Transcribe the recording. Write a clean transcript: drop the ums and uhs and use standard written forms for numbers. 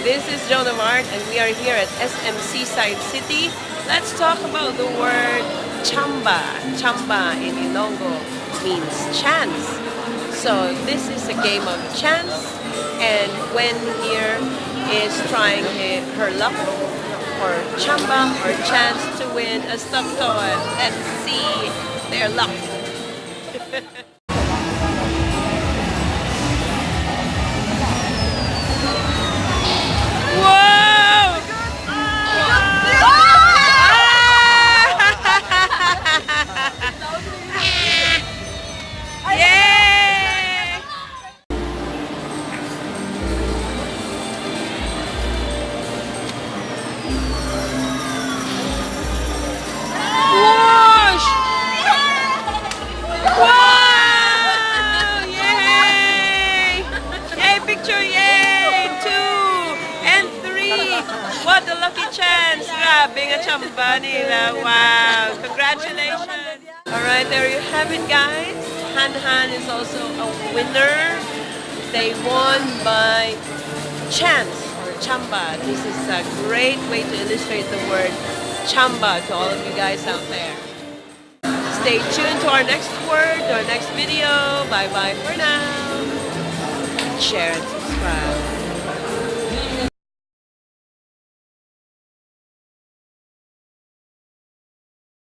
This is Joan of Arc and we are here at SM Seaside City. Let's talk about the word TSAMBA. TSAMBA in Ilonggo means chance. So this is a game of chance, and Gwen here is trying her luck for TSAMBA or chance to win a stuffed toy. Let's see their luck. What a lucky chance! Grabe nga tsamba nila. Wow! Congratulations! Alright, there you have it, guys. Han is also a winner. They won by chance or TSAMBA. This is a great way to illustrate the word TSAMBA to all of you guys out there. Stay tuned to our next word, to our next video. Bye-bye for now. Share and subscribe.